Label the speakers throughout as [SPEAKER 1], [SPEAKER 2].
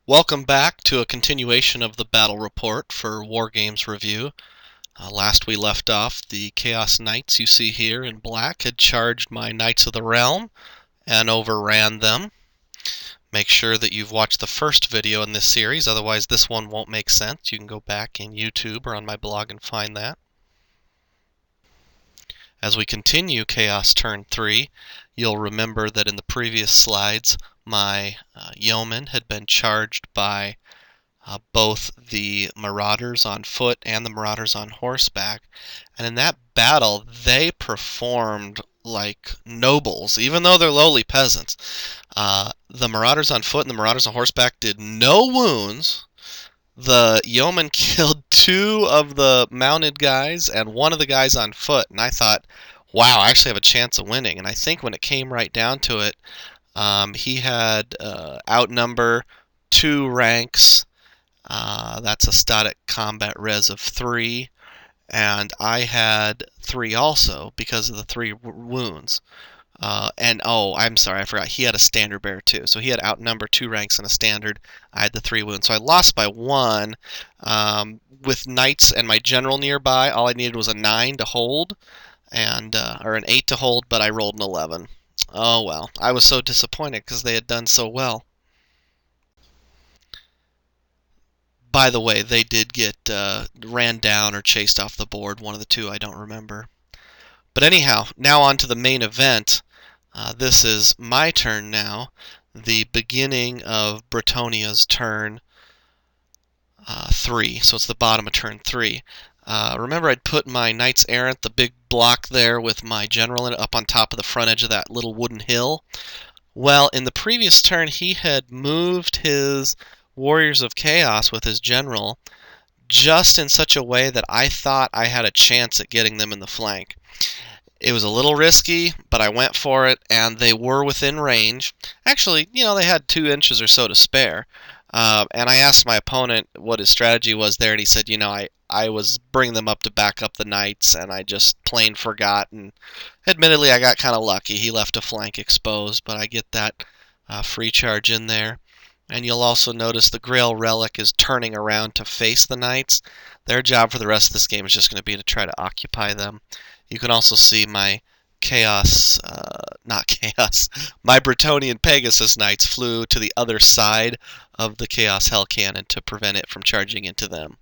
[SPEAKER 1] Welcome back to a continuation of the battle report for War Games Review. Last we left off, the Chaos Knights you see here in black had charged my Knights of the Realm and overran them. Make sure that you've watched the first video in this series, otherwise this one won't make sense. You can go back in YouTube or on my blog and find that. As we continue Chaos Turn 3, you'll remember that in the previous slides my yeomen had been charged by both the marauders on foot and the marauders on horseback. And in that battle, they performed like nobles, even though they're lowly peasants. The marauders on foot and the marauders on horseback did no wounds. The yeoman killed two of the mounted guys and one of the guys on foot. And I thought, wow, I actually have a chance of winning. And I think when it came right down to it, he had outnumber 2 ranks. That's a static combat res of 3, and I had 3 also because of the 3 wounds. And oh, I'm sorry, I forgot. He had a standard bearer too, so he had outnumber 2 ranks and a standard. I had the 3 wounds, so I lost by 1. With knights and my general nearby, all I needed was a 9 to hold, and or an 8 to hold, but I rolled an 11. Oh well, I was so disappointed because they had done so well. By the way, they did get ran down or chased off the board, one of the two, I don't remember. But anyhow, now on to the main event. This is my turn now, the beginning of Bretonnia's turn 3, so it's the bottom of turn 3. Remember I'd put my Knights Errant, the big block there with my general in it, up on top of the front edge of that little wooden hill? Well, in the previous turn he had moved his Warriors of Chaos with his general just in such a way that I thought I had a chance at getting them in the flank. It was a little risky, but I went for it, and they were within range. Actually, they had 2 inches or so to spare. And I asked my opponent what his strategy was there, and he said, I was bringing them up to back up the knights, and I just plain forgot. And admittedly, I got kind of lucky. He left a flank exposed, but I get that free charge in there. And you'll also notice the Grail Relic is turning around to face the knights. Their job for the rest of this game is just going to be to try to occupy them. You can also see my my Bretonian Pegasus Knights flew to the other side of the Chaos Hell Cannon to prevent it from charging into them.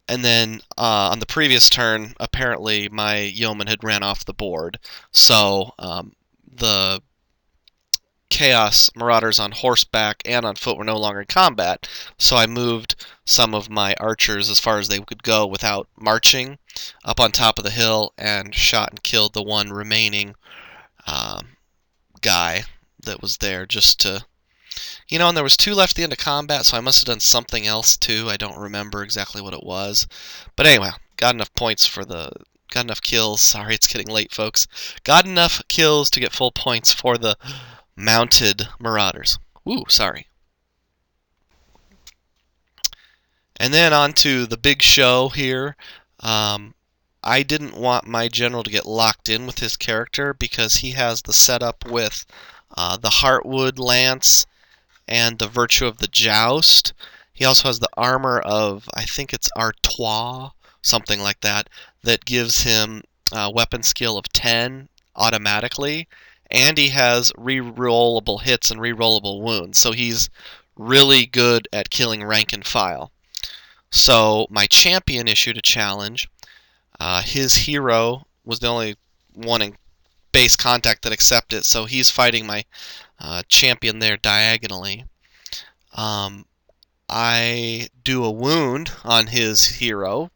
[SPEAKER 1] And then on the previous turn, apparently my yeoman had ran off the board. So the Chaos Marauders on horseback and on foot were no longer in combat, so I moved some of my archers as far as they could go without marching up on top of the hill and shot and killed the one remaining guy that was there just to... and there was 2 left at the end of combat, so I must have done something else too. I don't remember exactly what it was. But anyway, got enough points for the... Got enough kills. Sorry, it's getting late, folks. Got enough kills to get full points for the mounted marauders. Ooh, sorry. And then on to the big show here. I didn't want my general to get locked in with his character because he has the setup with the Heartwood Lance and the Virtue of the Joust. He also has the armor of, I think it's Artois, something like that, that gives him a weapon skill of 10 automatically. And he has re-rollable hits and re-rollable wounds, so he's really good at killing rank and file. So my champion issued a challenge. His hero was the only one in base contact that accepted it, so he's fighting my champion there diagonally. I do a wound on his hero.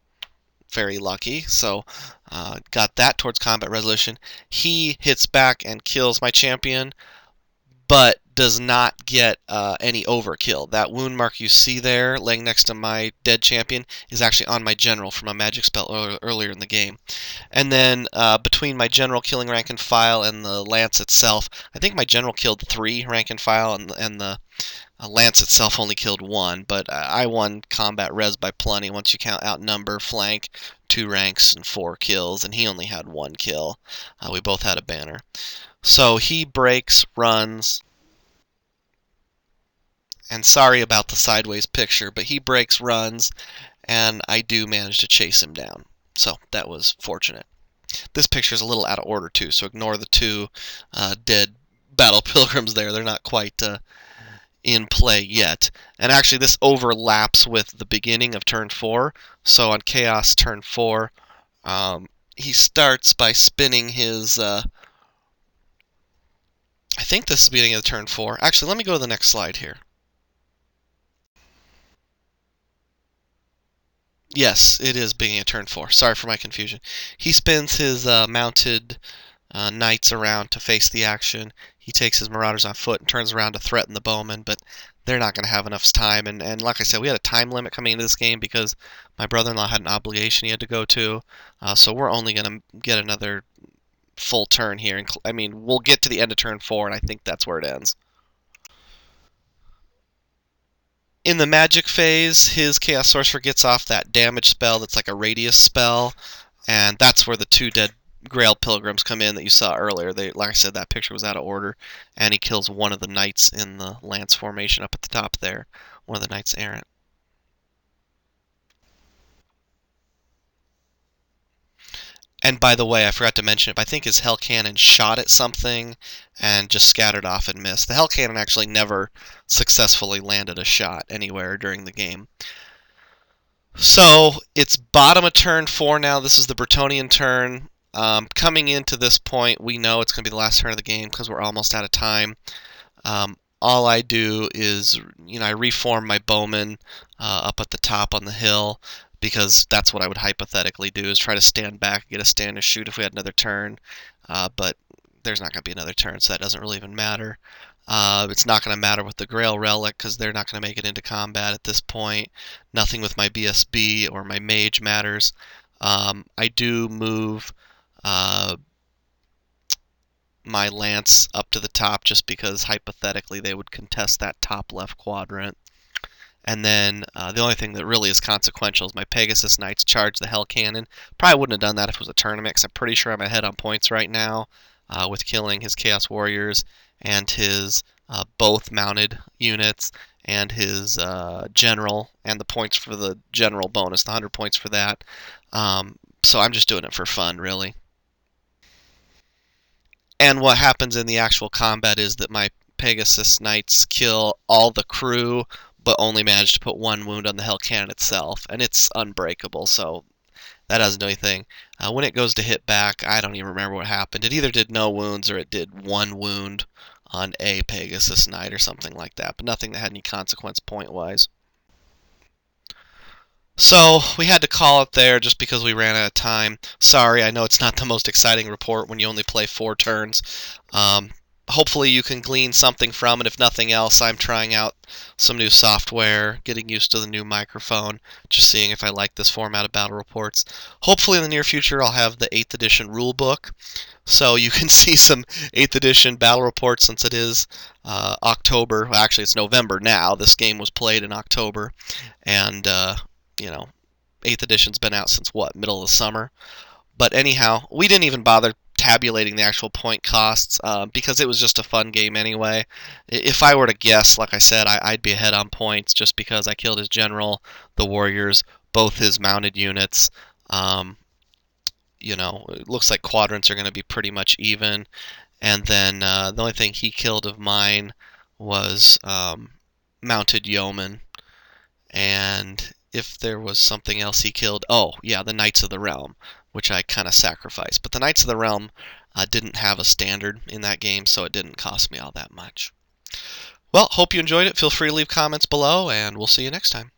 [SPEAKER 1] Very lucky, so got that towards combat resolution. He hits back and kills my champion, but does not get any overkill. That wound mark you see there laying next to my dead champion is actually on my general from a magic spell earlier in the game. And then between my general killing rank and file and the lance itself, I think my general killed 3 rank and file, and the lance itself only killed 1, but I won combat res by plenty once you count outnumber, flank, 2 ranks, and 4 kills, and he only had 1 kill. We both had a banner. So he breaks, runs, And sorry about the sideways picture, but he breaks, runs, and I do manage to chase him down. So that was fortunate. This picture is a little out of order too, so ignore the two dead battle pilgrims there. They're not quite in play yet. And actually, this overlaps with the beginning of turn 4. So on Chaos turn 4, he starts by spinning his. I think this is the beginning of turn 4. Actually, let me go to the next slide here. Yes, it is beginning of turn 4. Sorry for my confusion. He spins his mounted knights around to face the action. He takes his marauders on foot and turns around to threaten the bowmen, but they're not going to have enough time. And like I said, we had a time limit coming into this game because my brother-in-law had an obligation he had to go to. So we're only going to get another full turn here. I mean, we'll get to the end of turn 4, and I think that's where it ends. In the magic phase, his Chaos Sorcerer gets off that damage spell that's like a radius spell, and that's where the two dead Grail Pilgrims come in that you saw earlier. Like I said, that picture was out of order, and he kills one of the knights in the lance formation up at the top there, one of the knights errant. And by the way, I forgot to mention it, but I think his Hell Cannon shot at something and just scattered off and missed. The Hell Cannon actually never successfully landed a shot anywhere during the game. So it's bottom of turn 4 now. This is the Bretonnian turn. Coming into this point, we know it's going to be the last turn of the game because we're almost out of time. All I do is, I reform my bowman up at the top on the hill because that's what I would hypothetically do, is try to stand back, get a stand and shoot if we had another turn. But there's not going to be another turn, so that doesn't really even matter. It's not going to matter with the Grail Relic because they're not going to make it into combat at this point. Nothing with my BSB or my Mage matters. I do move my Lance up to the top just because hypothetically they would contest that top left quadrant. And then the only thing that really is consequential is my Pegasus Knights charge the Hell Cannon. Probably wouldn't have done that if it was a tournament because I'm pretty sure I'm ahead on points right now with killing his Chaos Warriors and his both mounted units and his general and the points for the general bonus, the 100 points for that. So I'm just doing it for fun, really. And what happens in the actual combat is that my Pegasus Knights kill all the crew, but only manage to put one wound on the Hell Cannon itself, and it's unbreakable, so that doesn't do anything. When it goes to hit back, I don't even remember what happened. It either did no wounds or it did one wound on a Pegasus Knight or something like that, but nothing that had any consequence point-wise. So we had to call it there just because we ran out of time. Sorry, I know it's not the most exciting report when you only play 4 turns. Hopefully you can glean something from it. If nothing else, I'm trying out some new software, getting used to the new microphone, just seeing if I like this format of battle reports. Hopefully in the near future I'll have the 8th edition rulebook, so you can see some 8th edition battle reports since it is October. Well, actually, it's November now. This game was played in October, and 8th edition's been out since what, middle of the summer? But anyhow, we didn't even bother tabulating the actual point costs because it was just a fun game anyway. If I were to guess, like I said, I'd be ahead on points just because I killed his general, the warriors, both his mounted units. It looks like quadrants are going to be pretty much even. And then the only thing he killed of mine was mounted yeomen. And if there was something else he killed, oh yeah, the Knights of the Realm, which I kind of sacrificed. But the Knights of the Realm didn't have a standard in that game, so it didn't cost me all that much. Well, hope you enjoyed it. Feel free to leave comments below, and we'll see you next time.